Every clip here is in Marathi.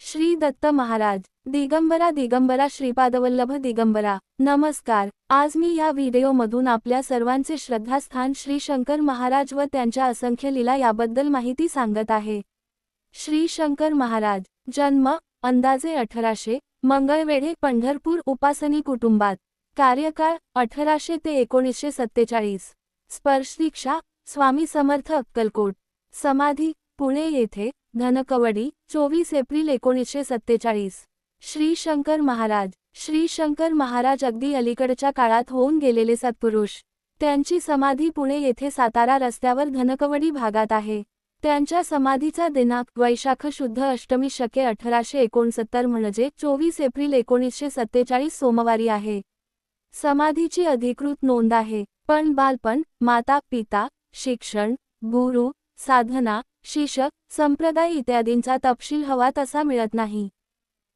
श्री दत्त महाराज दिगंबरा दिगंबरा श्रीपादवल्लभ दिगंबरा। नमस्कार। आज मी या व्हिडिओमधून आपल्या सर्वांचे श्रद्धास्थान श्री शंकर महाराज व त्यांच्या असंख्य लीला याबद्दल माहिती सांगत आहे। श्री शंकर महाराज जन्म अंदाजे 1800 मंगळवेढे पंढरपूर उपासनी कुटुंबात। कार्यकाळ 1800 ते 1947। स्पर्शदीक्षा स्वामी समर्थ अक्कलकोट। समाधी पुणे येथे धनकवडी 24 एप्रिल 1947। श्री शंकर महाराज श्री शंकर महाराज अगदी अलीकडच्या काळात होऊन गेलेले सत्पुरुष। त्यांची समाधी पुणे येथे सातारा रस्त्यावर धनकवडी भागात आहे। त्यांच्या समाधीचा दिनांक वैशाख शुद्ध अष्टमी शके 1869 म्हणजे 24 एप्रिल 1947 सोमवारी आहे। समाधीची अधिकृत नोंद आहे, पण बालपण, माता पिता, शिक्षण, गुरु, साधना, शिष्य, संप्रदाय इत्यादींचा तपशील हवा तसा मिळत नाही।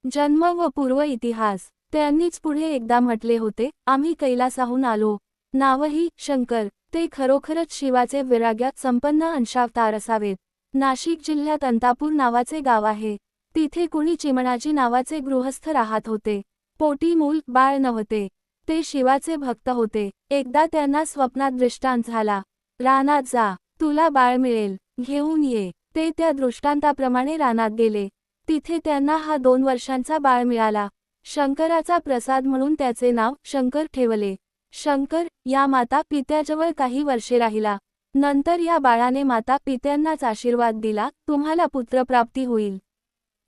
जन्म व पूर्व इतिहास त्यांनीच पुढे एकदा म्हटले होते, आम्ही कैलासाहून आलो। नावही शंकर। ते खरोखरच शिवाचे वैराग्यात संपन्न अंशावतार असावेत। नाशिक जिल्ह्यात अंतापूर नावाचे गाव आहे। तिथे कुणी चिमणाजी नावाचे गृहस्थ राहत होते। पोटी मूल बाळ नव्हते। ते शिवाचे भक्त होते। एकदा त्यांना स्वप्नात दृष्टांत झाला, रानात जा, तुला बाळ मिळेल, घेऊन ये। ते त्या दृष्टांताप्रमाणे रानात गेले। तिथे त्यांना हा 2 वर्षांचा बाळ मिळाला। शंकराचा प्रसाद म्हणून त्याचे नाव शंकर ठेवले। शंकर या माता पित्याजवळ काही वर्षे राहिला। नंतर या बाळाने माता पित्यांनाच आशीर्वाद दिला, तुम्हाला पुत्रप्राप्ती होईल।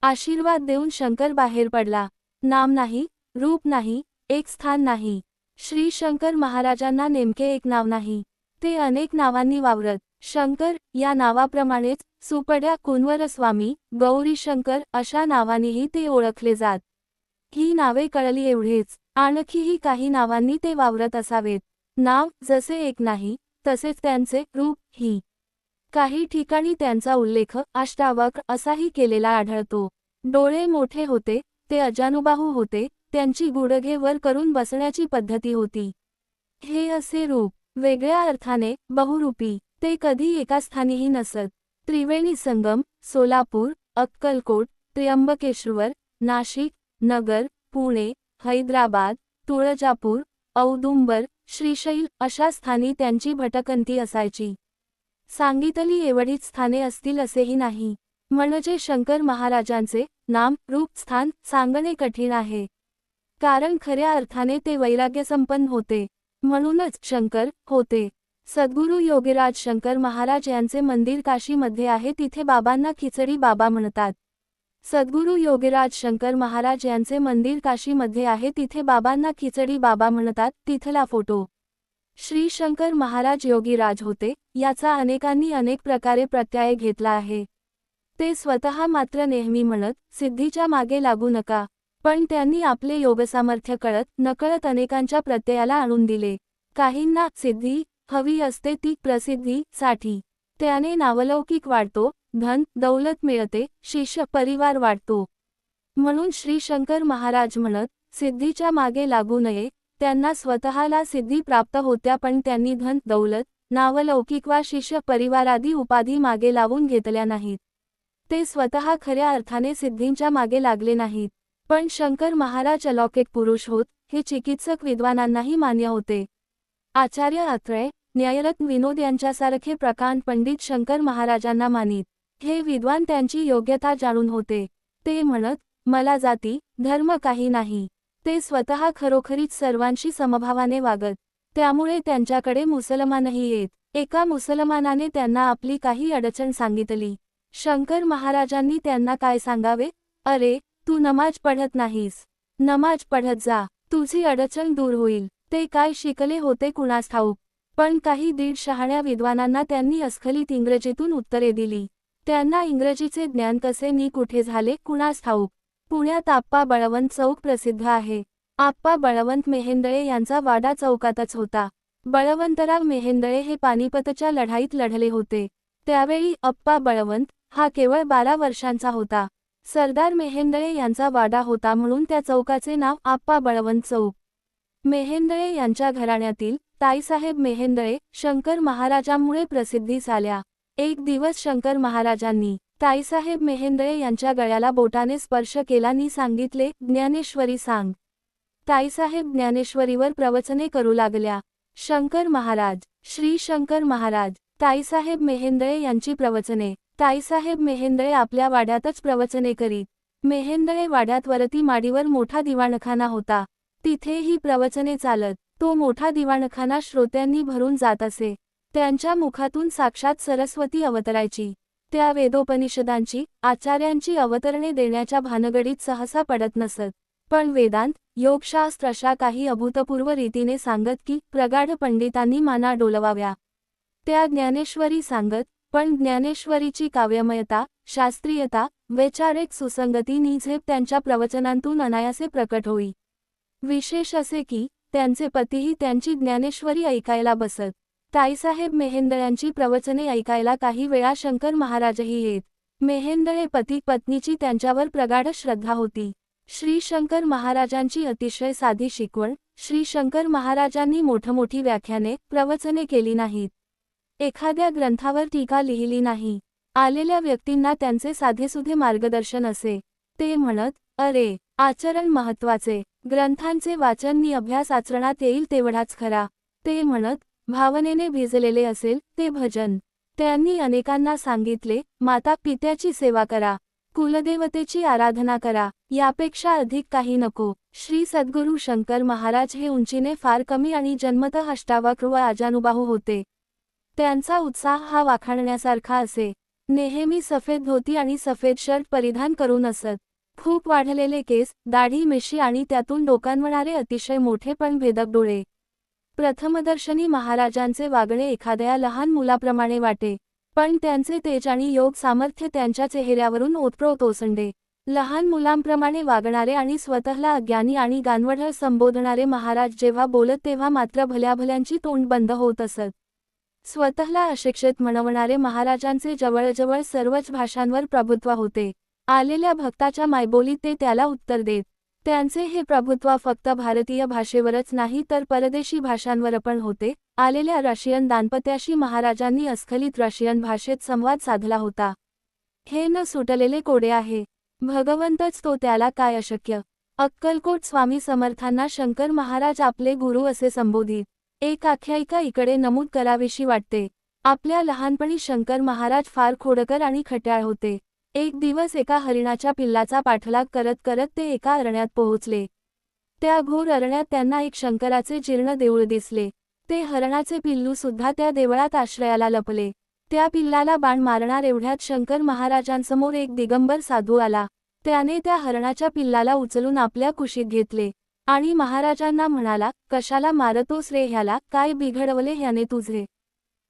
आशीर्वाद देऊन शंकर बाहेर पडला। नाम नाही, रूप नाही, एक स्थान नाही। श्री शंकर महाराजांना नेमके एक नाव नाही, ते अनेक नावांनी वावरत। शंकर या नावाप्रमाणेच सुपड्या कुंवर स्वामी, गौरी शंकर अशा नावांनीही ते ओळखले जात। ही नावे कळली एवढेच, आणखीही काही नावांनी ते वावरत असावेत। नाव जसे एक नाही, तसेच त्यांचे रूप ही। काही ठिकाणी त्यांचा उल्लेख अष्टावक्र असाही केलेला आढळतो। डोळे मोठे होते, ते अजानुबाहू होते, त्यांची गुडघे वर करून बसण्याची पद्धती होती। हे असे रूप वेगळ्या अर्थाने बहुरूपी। ते कधी एका स्थानीही नसत। त्रिवेणी संगम, सोलापूर, अक्कलकोट, त्र्यंबकेश्वर, नाशिक, नगर, पुणे, हैदराबाद, तुळजापूर, औदुंबर, श्रीशैल अशा स्थानी त्यांची भटकंती असायची। सांगितली एवढीच स्थाने असतील असेही नाही। म्हणजे शंकर महाराजांचे नाम, रूप, स्थान सांगणे कठीण आहे। कारण खऱ्या अर्थाने ते वैराग्यसंपन्न होते, म्हणूनच शंकर होते। सद्गुरू योगीराज शंकर महाराज यांचे मंदिर काशीमध्ये आहे, तिथे बाबांना खिचडी बाबा म्हणतात। सद्गुरू योगीराज शंकर महाराज यांचे मंदिर काशीमध्ये आहे, तिथे बाबांना खिचडी बाबा म्हणतात। तिथला फोटो। श्री शंकर महाराज योगीराज होते याचा अनेकांनी अनेक प्रकारे प्रत्यय घेतला आहे। ते स्वतः मात्र नेहमी म्हणत, सिद्धीच्या मागे लागू नका, पण त्यांनी आपले योगसामर्थ्य कळत नकळत अनेकांच्या प्रत्ययाला आणून दिले। काहींना सिद्धी हवी असते, ती प्रसिद्धी साठी। त्याने नावलौकिक वाढतो, धन दौलत मिळते, शिष्य परिवार वाढतो। म्हणून श्री शंकर महाराज म्हणत, सिद्धीच्या मागे लागू नये। त्यांना स्वतःला सिद्धी प्राप्त होत्या, पण त्यांनी धन दौलत, नावलौकिक वा शिष्य परिवारादी उपाधी मागे लावून घेतल्या नाहीत। ते स्वतः खऱ्या अर्थाने सिद्धींच्या मागे लागले नाहीत। पण शंकर महाराज अलौकिक पुरुष होत, हे चिकित्सक विद्वानांनाही मान्य होते। आचार्य अत्रेय, न्यायरत्न विनोद यांच्यासारखे प्रकांड पंडित शंकर महाराजांना मानीत। हे विद्वान त्यांची योग्यता जाणून होते। ते म्हणत, मला जाती धर्म काही नाही। ते स्वतः खरोखरीच सर्वांशी समभावाने वागत, त्यामुळे त्यांच्याकडे मुसलमानही येत। एका मुसलमानाने त्यांना आपली काही अडचण सांगितली। शंकर महाराजांनी त्यांना काय सांगावे? अरे, तू नमाज पढत नाहीस, नमाज पढत जा, तुझी अडचण दूर होईल। ते काय शिकले होते कुणास ठाऊक, पण काही 1.5 शहाण्या विद्वानांना त्यांनी अस्खलित इंग्रजीतून उत्तरे दिली। त्यांना इंग्रजीचे ज्ञान कसे नि कुठे झाले कुणास ठाऊक। पुण्यात आप्पा बळवंत चौक प्रसिद्ध आहे। आप्पा बळवंत मेहेंदळे यांचा वाडा चौकातच होता। बळवंतराव मेहेंदळे हे पानिपतच्या लढाईत लढले होते। त्यावेळी आप्पा बळवंत हा केवळ 12 वर्षांचा होता। सरदार मेहेंदळे यांचा वाडा होता, म्हणून त्या चौकाचे नाव आप्पा बळवंत चौक। मेहेंदळे यांच्या घराण्यातील ताईसाहेब मेहेंदळे शंकर महाराजांमुळे प्रसिद्धीस आल्या। एक दिवस शंकर महाराजांनी ताईसाहेब मेहेंदळे यांच्या गळ्याला बोटाने स्पर्श केला नी सांगितले, ज्ञानेश्वरी सांग. ताईसाहेब ज्ञानेश्वरीवर प्रवचने करू लागल्या. शंकर महाराज, श्री शंकर महाराज, ताईसाहेब मेहेंदळे यांची प्रवचने. ताईसाहेब मेहेंदळे आपल्या वाड्यातच प्रवचने करीत. मेहेंदळे वाड्यात वरती माडीवर मोठा दिवाणखाना होता. तिथेही प्रवचने चालत. तो मोठा दिवाणखाना श्रोत्यांनी भरून जात असे. त्यांच्या मुखातून साक्षात सरस्वती अवतरायची. त्या वेदोपनिषदांची, आचार्यांची अवतरणे देण्याच्या भानगडीत सहसा पडत नसत. पण वेदांत, योगशास्त्र अशा काही अभूतपूर्व रीतीने सांगत की प्रगाढ पंडितांनी माना डोलवाव्या. त्या ज्ञानेश्वरी सांगत, पण ज्ञानेश्वरीची काव्यमयता, शास्त्रीयता, वैचारिक सुसंगती निझेप त्यांच्या प्रवचनांतून अनायासे प्रकट होई. विशेष असे की त्यांचे पतीही त्यांची ज्ञानेश्वरी ऐकायला बसत. ताईसाहेब मेहेंदळ्यांची प्रवचने ऐकायला काही वेळा शंकर महाराजही येत. मेहेंदळे पती पत्नीची त्यांच्यावर प्रगाढ श्रद्धा होती. श्री शंकर महाराजांची अतिशय साधी शिकवण. श्री शंकर महाराजांनी मोठमोठी व्याख्याने, प्रवचने केली नाहीत. एखाद्या ग्रंथावर टीका लिहिली नाही. आलेल्या व्यक्तींना त्यांचे साधेसुधे मार्गदर्शन असे. ते म्हणत, अरे, आचरण महत्वाचे. ग्रंथांचे वाचन नि अभ्यास आचरणात येईल तेवढाच खरा. ते म्हणत, भावनेने भिजलेले असेल ते भजन. त्यांनी अनेकांना सांगितले, माता पित्याची सेवा करा, कुलदेवतेची आराधना करा, यापेक्षा अधिक काही नको. श्री सद्गुरू शंकर महाराज हे उंचीने फार कमी आणि जन्मतः अष्टावक्र व आजानुबाहू होते. त्यांचा उत्साह हा वाखाणण्यासारखा असे. नेहमी सफेद धोती आणि सफेद शर्ट परिधान करून असत. खूप वाढलेले केस, दाढी मिशी आणि त्यातून डोकावणारे अतिशय मोठे पण भेदक डोळे. प्रथमदर्शनी महाराजांचे वागणे एखाद्या लहान मुलाप्रमाणे वाटे. पण त्यांचे तेज आणि योग सामर्थ्य त्यांच्या चेहऱ्यावरून ओतप्रोत ओसंडे. लहान मुलांप्रमाणे वागणारे आणि स्वतःला अज्ञानी आणि गाणवढळ संबोधणारे महाराज जेव्हा बोलत तेव्हा मात्र भल्याभल्यांची तोंड बंद होत असत. स्वतःला अशिक्षित म्हणवणारे महाराजांचे जवळजवळ सर्वच भाषांवर प्रभुत्व होते. आलेल्या भक्ताच्या मायबोलीत ते त्याला उत्तर देत. त्यांचे हे प्रभुत्व फक्त भारतीय भाषेवरच नाही तर परदेशी भाषांवर पण होते. आलेल्या रशियन दाम्पत्याशी महाराजांनी अस्खलित रशियन भाषेत संवाद साधला होता. हे न सुटलेले कोडे आहे. भगवंतच तो, त्याला काय अशक्य. अक्कलकोट स्वामी समर्थांना शंकर महाराज आपले गुरु असे संबोधित. एक आख्यायिका इकडे नमूद करावीशी वाटते. आपल्या लहानपणी शंकर महाराज फार खोडकर आणि खट्याळ होते. एक दिवस एका हरिणाच्या पिल्लाचा पाठलाग करत करत ते एका अरण्यात पोहोचले. त्या घोर अरण्यात त्यांना एक शंकराचे जीर्ण देऊळ दिसले. ते हरणाचे पिल्लू सुद्धा त्या देवळात आश्रयाला लपले. त्या पिल्लाला बाण मारणार एवढ्यात शंकर महाराजांसमोर एक दिगंबर साधू आला. त्याने त्या हरणाच्या पिल्लाला उचलून आपल्या कुशीत घेतले आणि महाराजांना म्हणाला, कशाला मारतोस रे ह्याला, काय बिघडवले ह्याने तुझे.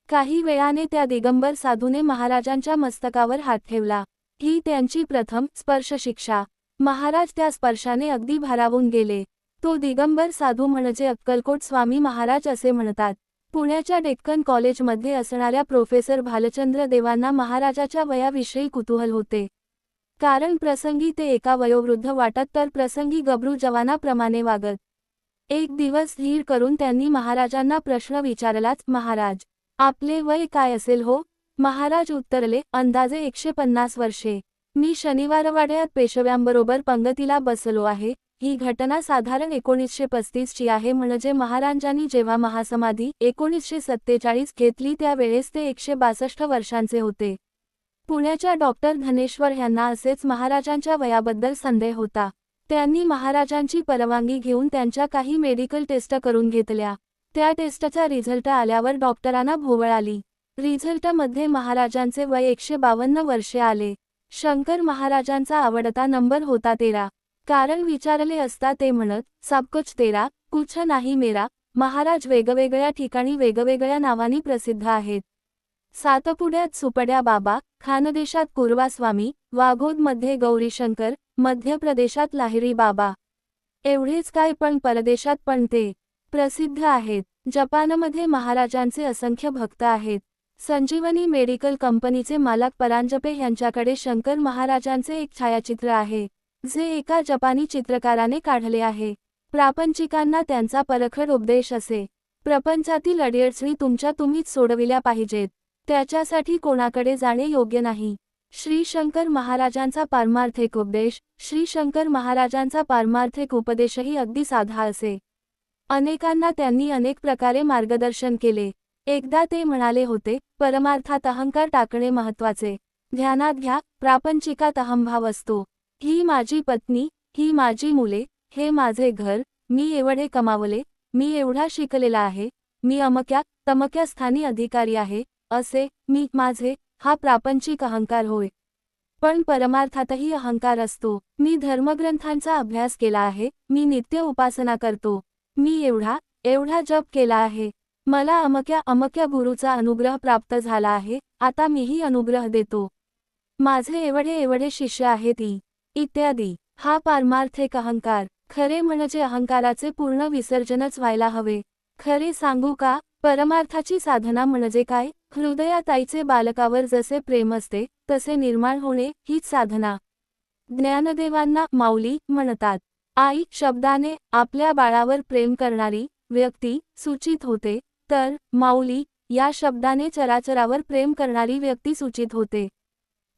काही वेळाने त्या दिगंबर साधूने महाराजांच्या मस्तकावर हात ठेवला. ही त्यांची प्रथम स्पर्श शिक्षा. महाराज त्या स्पर्शाने अगदी भारावून गेले. तो दिगंबर साधू म्हणजे अक्कलकोट स्वामी महाराज असे म्हणतात. पुण्याच्या डेक्कन कॉलेजमध्ये असणाऱ्या प्रोफेसर भालचंद्र देवांना महाराजाच्या वयाविषयी कुतूहल होते. कारण प्रसंगी ते एका वयोवृद्ध वाटत तर प्रसंगी गबरू जवानाप्रमाणे वागत. एक दिवस धीर करून त्यांनी महाराजांना प्रश्न विचारलाच, महाराज, आपले वय काय असेल हो. महाराज उत्तरले, अंदाजे 150 वर्षे. मी शनिवारवाड्यात पेशव्यांबरोबर पंगतीला बसलो आहे. ही घटना साधारण 1935 ची आहे. म्हणजे महाराजांनी जेव्हा महासमाधी 1947 घेतली त्यावेळेस ते 162 वर्षांचे होते. पुण्याच्या डॉक्टर धनेश्वर यांना असेच महाराजांच्या वयाबद्दल संदेह होता. त्यांनी महाराजांची परवानगी घेऊन त्यांच्या काही मेडिकल टेस्ट करून घेतल्या. त्या टेस्टचा रिझल्ट आल्यावर डॉक्टरांना भोवळ आली. रिझल्टमध्ये महाराजांचे वय 152 वर्षे आले. शंकर महाराजांचा आवडता नंबर होता 13. कारण विचारले असता ते म्हणत, सब कुछ तेरा, कुछ नाही मेरा. महाराज वेगवेगळ्या ठिकाणी वेगवेगळ्या नावांनी प्रसिद्ध आहेत. सातपुड्यात सुपड्या बाबा, खानदेशात कुर्वास्वामी, वाघोदमध्ये गौरीशंकर, मध्य प्रदेशात लाहिरी बाबा. एवढेच काय पण परदेशात पण ते प्रसिद्ध आहेत. जपानमध्ये महाराजांचे असंख्य भक्त आहेत. संजीवनी मेडिकल कंपनीचे मालक परांजपे यांच्याकडे शंकर महाराजांचे एक छायाचित्र आहे, जे एका जपानी चित्रकाराने काढले आहे. प्रापंचिकांना त्यांचा परखड उपदेश असे, प्रपंचातील अडीअडचणी तुम्हीच सोडविल्या पाहिजेत. त्याच्यासाठी कोणाकडे जाणे योग्य नाही. श्री शंकर महाराजांचा पारमार्थिक उपदेश. श्री शंकर महाराजांचा पारमार्थिक उपदेशही अगदी साधा असे. अनेकांना त्यांनी अनेक प्रकारे मार्गदर्शन केले. एकदा ते म्हणाले होते, परमार्थात अहंकार टाकणे महत्वाचे. ध्यानात घ्या, प्रापंचिकात अहंभाव असतो. ही माझी पत्नी, ही माझी मुले, हे माझे घर, मी एवढे कमावले, मी एवढा शिकलेला आहे, मी अमक्या तमक्या स्थानी अधिकारी आहे, असे मी माझे, हा प्रापंचिक अहंकार होय. पण परमार्थातही अहंकार असतो. मी धर्मग्रंथांचा अभ्यास केला आहे, मी नित्य उपासना करतो, मी एवढा जप केला आहे, मला अमक्या गुरुचा अनुग्रह प्राप्त झाला आहे, आता मीही अनुग्रह देतो, माझे एवढे शिष्य आहेत इत्यादी. हा पारमार्थिक अहंकार. खरे म्हणजे अहंकाराचे पूर्ण विसर्जनच व्हायला हवे. खरे सांगू का, परमार्थाची साधना म्हणजे काय? हृदयात आईचे बालकावर जसे प्रेम असते तसे निर्माण होणे हीच साधना. ज्ञानदेवांना माऊली म्हणतात. आई शब्दाने आपल्या बाळावर प्रेम करणारी व्यक्ती सूचित होते, तर माऊली या शब्दाने चराचरावर प्रेम करणारी व्यक्ती सूचित होते.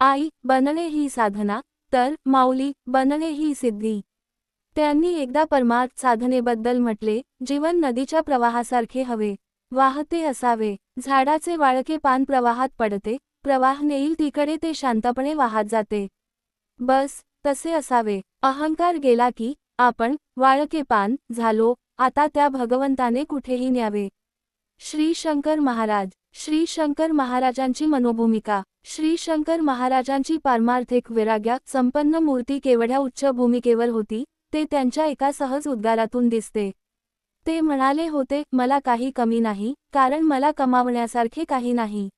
आई बनणे ही साधना, तर माऊली बनणे ही सिद्धी. त्यांनी एकदा परमार्थ साधनेबद्दल म्हटले, जीवन नदीच्या प्रवाहासारखे हवे, वाहते असावे. झाडाचे वाळके पान प्रवाहात पडते, प्रवाह नेईल तिकडे ते शांतपणे वाहत जाते. बस तसे असावे. अहंकार गेला की आपण वाळके पान झालो, आता त्या भगवंताने कुठेही न्यावे. श्री शंकर महाराज. श्री शंकर महाराजांची मनोभूमिका. श्री शंकर महाराजांची पारमार्थिक वैराग्यात संपन्न मूर्ती केवढ्या उच्च भूमिकेवर होती ते त्यांच्या एका सहज उद्गारातून दिसते. ते म्हणाले होते, मला काही कमी नाही, कारण मला कमावण्यासारखे काही नाही,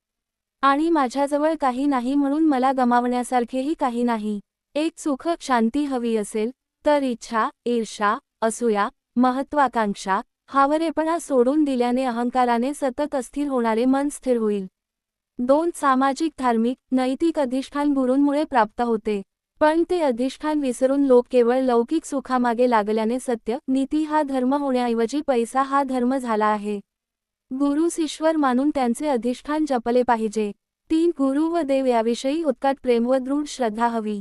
आणि माझ्याजवळ काही नाही म्हणून मला गमावण्यासारखेही काही नाही. एक सुख शांती हवी असेल तर इच्छा, ईर्षा, असूया, महत्वाकांक्षा, हावरेपणा सोडून दिल्याने अहंकाराने सतत अस्थिर होणारे मन स्थिर होईल. 2 सामाजिक धार्मिक नैतिक अधिष्ठान गुरूंमुळे प्राप्त होते, पण ते अधिष्ठान विसरून लोक केवळ लौकिक सुखामागे लागल्याने सत्य, नीती हा धर्म होण्याऐवजी पैसा हा धर्म झाला आहे. गुरुस ईश्वर मानून त्यांचे अधिष्ठान जपले पाहिजे. 3 गुरु व देव याविषयी उत्कट प्रेम व दृढ श्रद्धा हवी.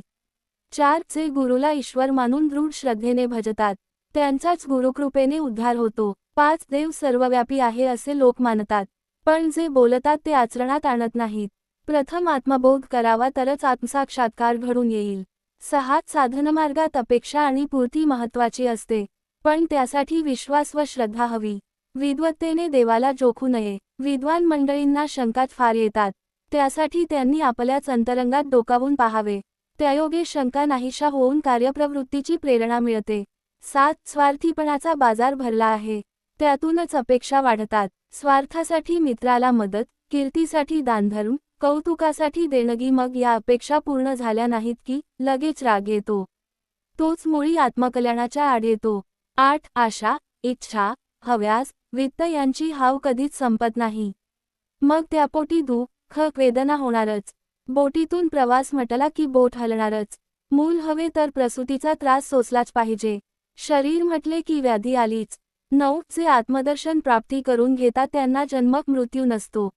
4 जे गुरुला ईश्वर मानून दृढ श्रद्धेने भजतात, त्यांचाच गुरुकृपेने उद्धार होतो. 5 देव सर्वव्यापी आहे असे लोक मानतात, पण जे बोलतात ते आचरणात आणत नाहीत. प्रथम आत्मबोध करावा तरच आत्मसाक्षात्कार घडून येईल. 6 साधनमार्गात अपेक्षा आणि पूर्ती महत्वाची असते, पण त्यासाठी विश्वास व श्रद्धा हवी. विद्वत्तेने देवाला जोखू नये. विद्वान मंडळींना शंकात फार येतात, त्यासाठी त्यांनी आपल्याच अंतरंगात डोकावून पाहावे. त्यायोगे शंका नाहीशा होऊन कार्यप्रवृत्तीची प्रेरणा मिळते. 7 स्वार्थीपणाचा बाजार भरला आहे, त्यातूनच अपेक्षा वाढतात. स्वार्थासाठी मित्राला मदत, कीर्तीसाठी दानधर्म, कौतुकासाठी देणगी, मग या अपेक्षा पूर्ण झाल्या नाहीत की लगेच राग येतो. तोच मुळी आत्मकल्याणाच्या आड येतो. 8 आशा, इच्छा, हव्यास, वित्त यांची हाव कधीच संपत नाही, मग त्यापोटी दुःख वेदना होणारच. बोटीतून प्रवास म्हटला की बोट हलणारच. मूल हवे तर प्रसूतीचा त्रास सोसलाच पाहिजे. शरीर म्हटले की व्याधी आलीच. 9 जे आत्मदर्शन प्राप्ती करून घेतात त्यांना जन्मक मृत्यू नसतो,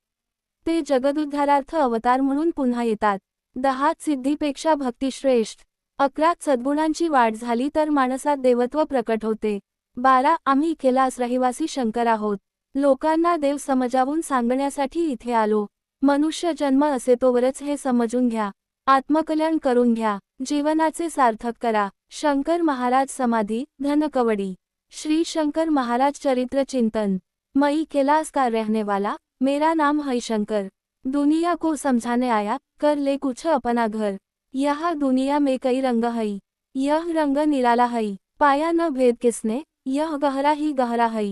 ते जगदुद्धारार्थ अवतार म्हणून पुन्हा येतात. 10 सिद्धीपेक्षा भक्ती श्रेष्ठ. 11 सद्गुणांची वाढ झाली तर माणसात देवत्व प्रकट होते. 12 आम्ही कैलास रहिवासी शंकर आहोत, लोकांना देव समजावून सांगण्यासाठी इथे आलो. मनुष्य जन्म असे तोवरच हे समजून घ्या, आत्मकल्याण करून घ्या, जीवनाचे सार्थक करा. शंकर महाराज समाधी धनकवडी. श्री शंकर महाराज चरित्र चिंतन. मई कैलास का रहने वाला, मेरा नाम है शंकर, दुनिया को समझाने आया, कर ले कुछ अपना घर. यह दुनिया में कई रंग है, यह रंग निराला है, पाया न भेद किसने, यह गहरा ही गहरा है.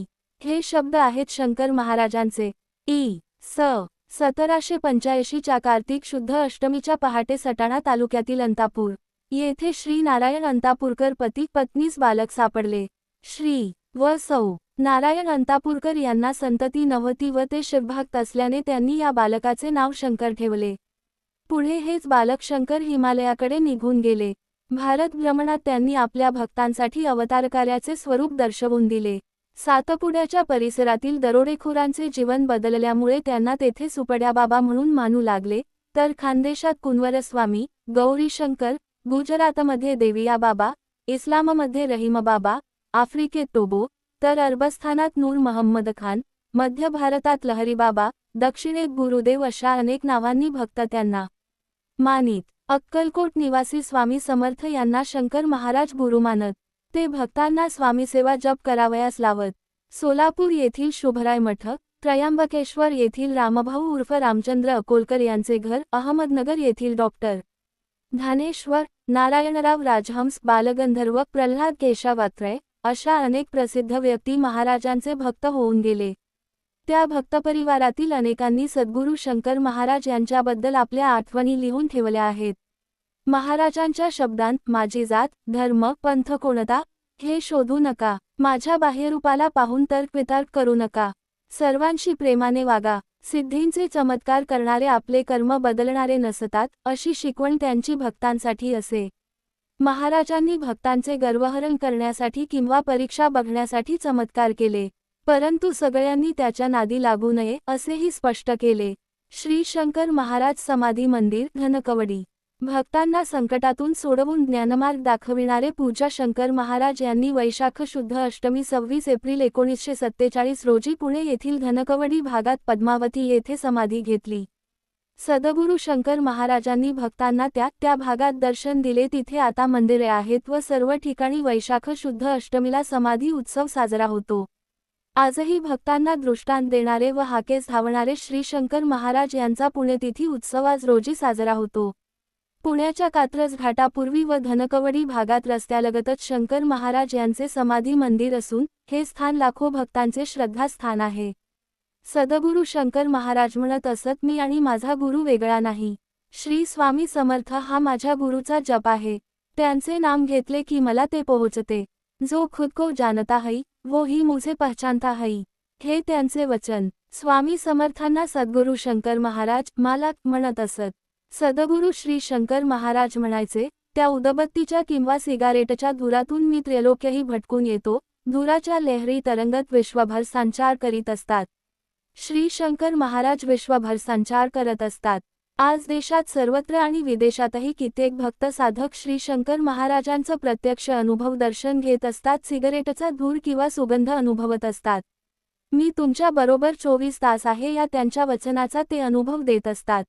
हे शब्द आहेत शंकर महाराजांचे. इ.स. 1785 च्या कार्तिक शुद्ध अष्टमीच्या पहाटे सटाणा तालुक्यातील अंतापूर येथे श्री नारायण अंतापूरकर पती पत्नीस बालक सापडले. श्री व सौ नारायण अंतापूरकर यांना संतती नव्हती व ते शिवभक्त असल्याने त्यांनी या बालकाचे नाव शंकर ठेवले. पुढे हेच बालक शंकर हिमालयाकडे निघून गेले. भारत भ्रमणात त्यांनी आपल्या भक्तांसाठी अवतारकार्याचे स्वरूप दर्शवून दिले. सातपुड्याच्या परिसरातील दरोडेखोरांचे जीवन बदलल्यामुळे त्यांना तेथे सुपड्या बाबा म्हणून मानू लागले. तर खानदेशात कुंवरस्वामी, गौरीशंकर, गुजरातमध्ये देविया बाबा, इस्लाममध्ये रहीम बाबा, आफ्रिकेत टोबो, तर अरबस्थानात नूर महम्मद खान, मध्य भारतात लहरी बाबा, दक्षिणेत गुरुदेव अशा अनेक नावांनी भक्त त्यांना मानीत. अक्कलकोट निवासी स्वामी समर्थ यांना शंकर महाराज गुरु मानत. ते भक्तांना स्वामीसेवा जप करावयास लावत. सोलापूर येथील शुभराय मठ, त्र्यंबकेश्वर येथील रामभाऊ उर्फ रामचंद्र अकोलकर यांचे घर, अहमदनगर येथील डॉक्टर धानेश्वर, नारायणराव राजहंस, बालगंधर्व प्रल्हाद केशवात्रय अशा अनेक प्रसिद्ध व्यक्ती महाराजांचे भक्त होऊन गेले. त्या भक्तपरिवारातील अनेकांनी सद्गुरू शंकर महाराज यांच्याबद्दल आपल्या आठवणी लिहून ठेवल्या आहेत. महाराजांच्या शब्दांत, माझी जात, धर्म, पंथ कोणता हे शोधू नका. माझ्या बाह्यरूपाला पाहून तर्कवितर्क करू नका. सर्वांशी प्रेमाने वागा. सिद्धींचे चमत्कार करणारे आपले कर्म बदलणारे नसतात, अशी शिकवण त्यांची भक्तांसाठी असे. महाराजांनी भक्तांचे गर्वहरण करण्यासाठी किंवा परीक्षा बघण्यासाठी चमत्कार केले, परंतु सगळ्यांनी त्याच्या नादी लागू नये असेही स्पष्ट केले. श्री शंकर महाराज समाधी मंदिर, धनकवडी. भक्तांना संकटातून सोडवून ज्ञानमार्ग दाखविणारे पूज्य शंकर महाराज यांनी वैशाख शुद्ध अष्टमी 26 एप्रिल 1947 रोजी पुणे येथील धनकवडी भागात पद्मावती येथे समाधी घेतली. सद्गुरू शंकर महाराजांनी भक्तांना त्या भागात दर्शन दिले. तिथे आता मंदिरे आहेत व सर्व ठिकाणी वैशाख शुद्ध अष्टमीला समाधी उत्सव साजरा होतो. आजही भक्तांना दृष्टांत देणारे व हाकेस धावणारे श्री शंकर महाराज यांचा पुण्यतिथी उत्सव आज रोजी साजरा होतो. पुण्याच्या कात्रज घाटापूर्वी व धनकवडी भागात रस्त्यालगतच शंकर महाराज यांचे समाधी मंदिर असून हे स्थान लाखो भक्तांचे श्रद्धास्थान आहे. सद्गुरू शंकर महाराज म्हणत असत, मी आणि माझा गुरु वेगळा नाही. श्री स्वामी समर्थ हा माझ्या गुरुचा जप आहे. त्यांचे नाम घेतले की मला ते पोहोचते. जो खुद को जानता है वो ही मुझे पहचानता है, हे त्यांचे वचन. स्वामी समर्थांना सद्गुरू शंकर महाराज मालक म्हणत असत. सद्गुरू श्री शंकर महाराज म्हणायचे, त्या उदबत्तीच्या किंवा सिगारेटच्या धुरातून मी त्रैलोक्यही भटकून येतो. धुराच्या लहरी तरंगत विश्वभर संचार करीत असतात. श्री शंकर महाराज विश्वभर संचार करत असतात. आज देशात सर्वत्र आणि विदेशातही कित्येक भक्त साधक श्री शंकर महाराजांचं प्रत्यक्ष अनुभव दर्शन घेत असतात. सिगारेटचा धूर किंवा सुगंध अनुभवत असतात. मी तुमच्या बरोबर 24 तास आहे या त्यांच्या वचनाचा ते अनुभव देत असतात.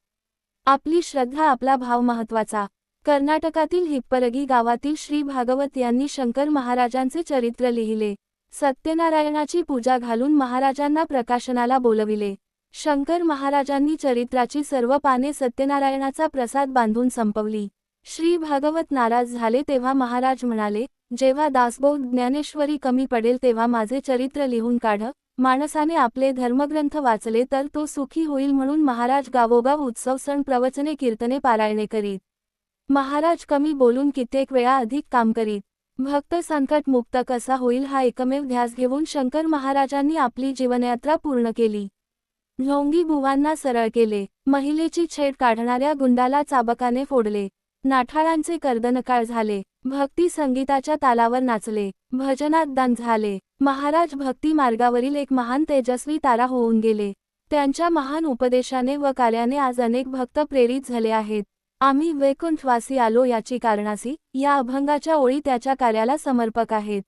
आपली श्रद्धा, आपला भाव महत्वाचा. कर्नाटकातील हिप्परगी गावातील श्री भागवत यांनी शंकर महाराजांचे चरित्र लिहिले. सत्यनारायणाची पूजा घालून महाराजांना प्रकाशनाला बोलविले. शंकर महाराजांनी चरित्राची सर्व पाने सत्यनारायणाचा प्रसाद बांधून संपवली. श्री भागवत नाराज झाले तेव्हा महाराज म्हणाले, जेव्हा दासबोध ज्ञानेश्वरी कमी पडेल तेव्हा माझे चरित्र लिहून काढ. माणसाने आपले धर्मग्रंथ वाचले तर तो सुखी होईल म्हणून महाराज गावोगाव उत्सव, सण, प्रवचने, कीर्तने, पारायणे करीत. महाराज कमी बोलून कित्येक वेळा अधिक काम करीत. भक्त संकट मुक्त कसा होईल हा एकमेव ध्यास घेऊन शंकर महाराजांनी आपली जीवनयात्रा पूर्ण केली. ढोंगी बुवांना सरळ केले. महिलेची छेड काढणाऱ्या गुंडाला चाबकाने फोडले. नाठाळांचे कर्दनकाळ झाले. भक्ती संगीताच्या तालावर नाचले. भजनात दान झाले. महाराज भक्ती मार्गावरील एक महान तेजस्वी तारा होऊन गेले. त्यांच्या महान उपदेशाने व कार्याने आज अनेक भक्त प्रेरित झाले आहेत. आम्ही वैकुंठवासी आलो याची कारणासी या अभंगाच्या ओळी त्याच्या कार्याला समर्पक आहेत.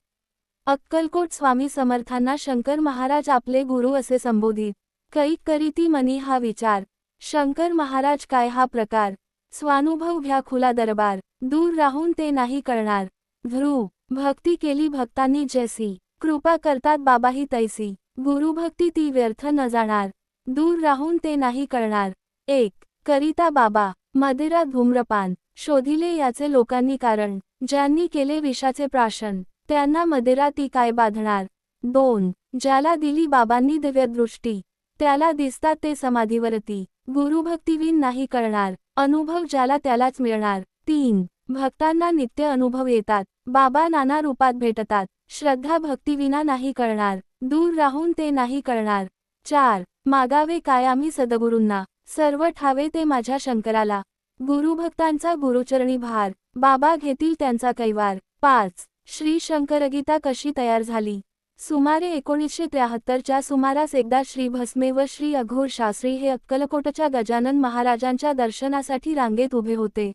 अक्कलकोट स्वामी समर्थांना शंकर महाराज आपले गुरु असे संबोधित. कैक करीती मनी हा विचार. शंकर महाराज काय हा प्रकार. स्वानुभव घ्या खुला दरबार. दूर राहून ते नाही कळणार. ध्रुव भक्ती केली भक्तांनी जैसी. कृपा करतात बाबाही तैसी. गुरुभक्ती ती व्यर्थ न जाणार. दूर राहून ते नाही कळणार. एक करिता बाबा. मदिरा, धूम्रपान शोधिले याचे लोकांनी कारण. ज्यांनी केले विषाचे प्राशन त्यांना मदिरा ती काय बाधणार. 2 ज्याला दिली बाबांनी दिव्यदृष्टी त्याला दिसतात ते समाधीवरती. गुरुभक्तीविन नाही कळणार. अनुभव ज्याला त्यालाच मिळणार. 3 भक्तांना नित्य अनुभव येतात. बाबा नाना रूपात भेटतात. श्रद्धा भक्तीविना नाही कळणार. दूर राहून ते नाही कळणार. 4 मागावे काय आम्ही सद्गुरूंना. सर्व ठावे ते माझ्या शंकराला. गुरुभक्तांचा गुरुचरणी भार. बाबा घेतील त्यांचा कैवार. 5 श्री शंकरगीता कशी तयार झाली. सुमारे 1973च्या सुमारास एकदा श्री भस्मे व श्री अघोर शास्त्री हे अक्कलकोटच्या गजानन महाराजांच्या दर्शनासाठी रांगेत उभे होते.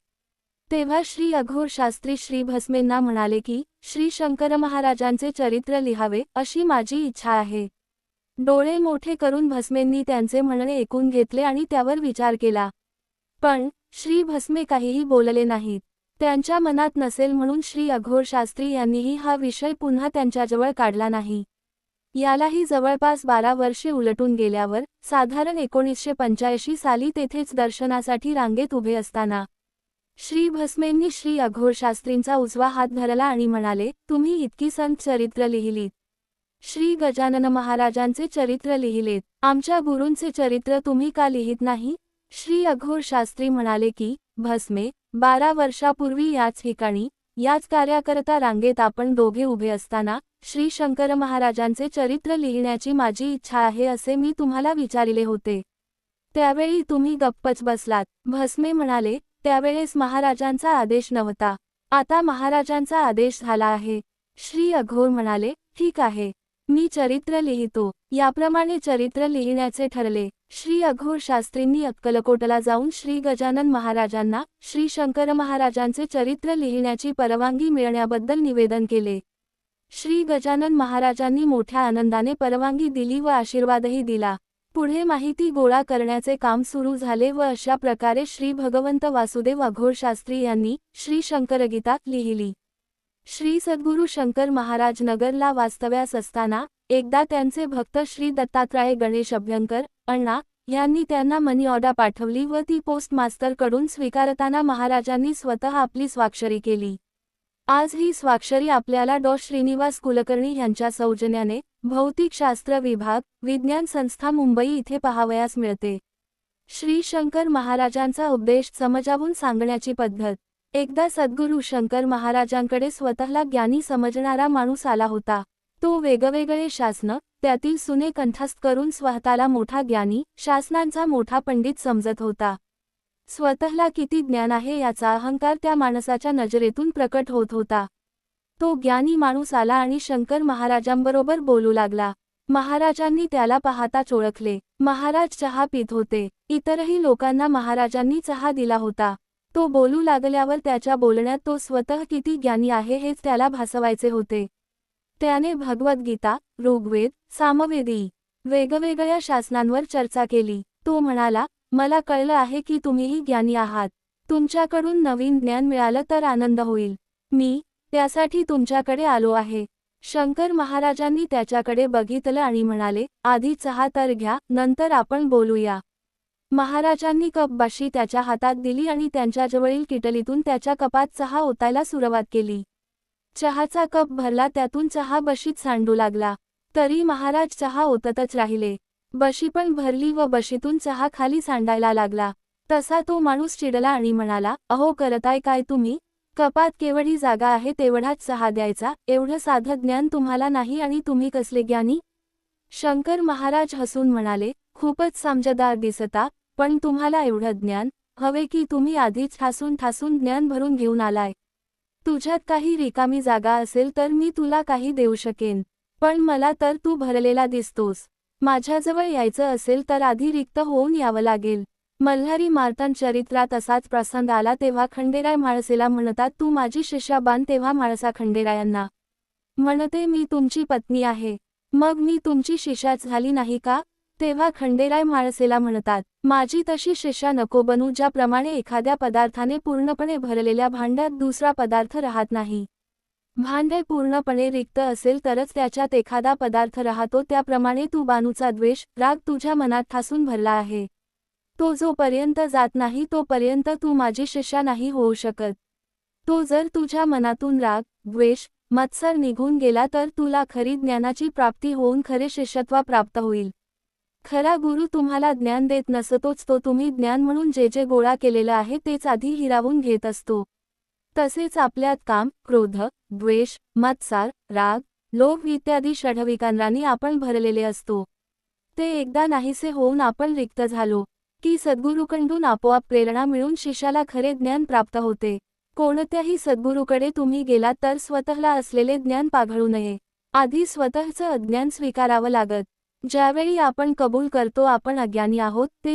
तेव्हा श्री अघोर शास्त्री श्री भस्मेंना म्हणाले की श्री शंकर महाराजांचे चरित्र लिहावे अशी माझी इच्छा आहे. डोळे मोठे करून भस्मेंनी त्यांचे म्हणणे ऐकून घेतले आणि त्यावर विचार केला. पण श्री भस्मे काहीही बोलले नाहीत. त्यांच्या मनात नसेल म्हणून श्री अघोर शास्त्री यांनीही हा विषय पुन्हा त्यांच्याजवळ काढला नाही. यालाही जवळपास 12 वर्षे उलटून गेल्यावर साधारण 1985 साली तेथेच दर्शनासाठी रांगेत उभे असताना श्री भस्मेंनी श्री अघोर शास्त्रींचा उजवा हात धरला आणि म्हणाले, तुम्ही इतकी संत चरित्र लिहिलीत, श्री गजानन महाराजांचे चरित्र लिहिलेत, आमच्या गुरूंचे चरित्र तुम्ही का लिहित नाही? श्री अघोर शास्त्री म्हणाले की भस्मे, 12 वर्षापूर्वी याच ठिकाणी याच कार्याकरता रांगेत आपण दोघे उभे असताना श्री शंकर महाराजांचे चरित्र लिहिण्याची माझी इच्छा आहे असे मी तुम्हाला विचारिले होते. त्यावेळी तुम्ही गप्पच बसलात. भस्मे म्हणाले, त्यावेळेस महाराजांचा आदेश नव्हता, आता महाराजांचा आदेश झाला आहे. श्री अघोर म्हणाले, ठीक आहे, मी चरित्र लिहितो. याप्रमाणे चरित्र लिहिण्याचे ठरले. श्री अघोर शास्त्रींनी अक्कलकोटला जाऊन श्री गजानन महाराजांना श्री शंकर महाराजांचे चरित्र लिहिण्याची परवानगी मिळण्याबद्दल निवेदन केले. श्री गजानन महाराजांनी मोठ्या आनंदाने परवानगी दिली व आशीर्वादही दिला. पुढे माहिती गोळा करण्याचे काम सुरू झाले व अशा प्रकारे श्री भगवंत वासुदेव अघोर शास्त्री यांनी श्री शंकरगीता लिहिली. श्री सद्गुरू शंकर महाराज नगरला वास्तव्यास असताना एकदा त्यांचे भक्त श्री दत्तात्रय गणेश अभ्यंकर अण्णा यांनी त्यांना मनी ऑर्डर पाठवली व ती पोस्ट मास्टरकडून स्वीकारताना महाराजांनी स्वतः आपली स्वाक्षरी केली. आज ही स्वाक्षरी आपल्याला डॉ. श्रीनिवास कुलकर्णी यांच्या सौजन्याने भौतिकशास्त्र विभाग, विज्ञान संस्था मुंबई इथे पाहावयास मिळते. श्री शंकर महाराजांचा उपदेश समजावून सांगण्याची पद्धत. एकदा सद्गुरू शंकर महाराजांकडे स्वतःला ज्ञानी समजणारा माणूस आला होता. तो वेगवेगळे शास्त्र त्यातील सुने कंठस्थ करून स्वतःला मोठा ज्ञानी, शासनांचा मोठा पंडित समजत होता. स्वतःला किती ज्ञान आहे याचा अहंकार त्या माणसाच्या नजरेतून प्रकट होत होता. तो ज्ञानी माणूस आला आणि शंकर महाराजांबरोबर बोलू लागला. महाराजांनी त्याला पाहताच ओळखले. महाराज चहा पित होते. इतरही लोकांना महाराजांनी चहा दिला होता. तो बोलू लागल्यावर त्याच्या बोलण्यात तो स्वतः किती ज्ञानी आहे हेच त्याला भासवायचे होते. त्याने भगवद्गीता, ऋग्वेद, सामवेदी वेगवेगळ्या शासनांवर चर्चा केली. तो म्हणाला, मला कळलं आहे की तुम्हीही ज्ञानी आहात. तुमच्याकडून नवीन ज्ञान मिळालं तर आनंद होईल. मी त्यासाठी तुमच्याकडे आलो आहे. शंकर महाराजांनी त्याच्याकडे बघितलं आणि म्हणाले, आधी चहा तर घ्या, नंतर आपण बोलूया. महाराजांनी कपबाशी त्याच्या हातात दिली आणि त्यांच्याजवळील किटलीतून त्याच्या कपात चहा ओतायला सुरुवात केली. चहाचा कप भरला, त्यातून चहा बशीत सांडू लागला. तरी महाराज चहा ओततच राहिले. बशी पण भरली व बशीतून चहा खाली सांडायला लागला. तसा तो माणूस चिडला आणि म्हणाला, अहो करताय काय तुम्ही? कपात केवढी जागा आहे तेवढाच चहा द्यायचा, एवढं साधं ज्ञान तुम्हाला नाही आणि तुम्ही कसले ज्ञानी? शंकर महाराज हसून म्हणाले, खूपच समजदार दिसता, पण तुम्हाला एवढं ज्ञान हवे की तुम्ही आधीच ठासून ज्ञान भरून घेऊन आलाय. तुझ्यात काही रिकामी जागा असेल तर मी तुला काही देऊ शकेन, पण मला तर तू भरलेला दिसतोस. माझ्याजवळ यायचं असेल तर आधी रिक्त होऊन यावं लागेल. मल्हारी मार्तंड चरित्रात असाच प्रसंग आला तेव्हा खंडेराय म्हाळसेला म्हणतात, तू माझी शिष्या बांध. तेव्हा म्हाळसा खंडेरायांना म्हणते, मी तुमची पत्नी आहे, मग मी तुमची शिष्याच झाली नाही का? तेव्हा खंडेराय म्हाळसेला म्हणतात, माझी तशी शिष्या नको बनू ज्याप्रमाणे एखाद्या पदार्थाने पूर्णपणे भरलेल्या भांड्यात दुसरा पदार्थ राहत नाही. भांडे पूर्णपणे रिक्त असेल तरच त्याच्यात एखादा पदार्थ राहतो. त्याप्रमाणे तू बानूचा द्वेष, राग तुझ्या मनात ठासून भरला आहे. तो जोपर्यंत जात नाही तोपर्यंत तू माझी शिष्या नाही होऊ शकत. तो जर तुझ्या मनातून राग, द्वेष, मत्सर निघून गेला तर तुला खरी ज्ञानाची प्राप्ती होऊन खरे शिष्यत्व प्राप्त होईल. खरा गुरु तुम्हाला ज्ञान देत नसतोच, तो तुम्ही ज्ञान म्हणून जे जे गोळा केलेलं आहे तेच आधी हिरावून घेत असतो. तसेच आपल्यात काम, क्रोध, द्वेष, मत्सर, राग, लोभ इत्यादी षड्विकारांनी आपण भरलेले असतो. ते एकदा नाहीसे होऊन आपण रिक्त झालो की सद्गुरूकडून आपोआप प्रेरणा मिळून शिष्याला खरे ज्ञान प्राप्त होते. कोणत्याही सद्गुरूकडे तुम्ही गेलात तर स्वतःला असलेले ज्ञान पाघळू नये. आधी स्वतःचं अज्ञान स्वीकारावं लागत. ज्यावेळी आपण कबूल करतो आपण अज्ञानी आहोत ते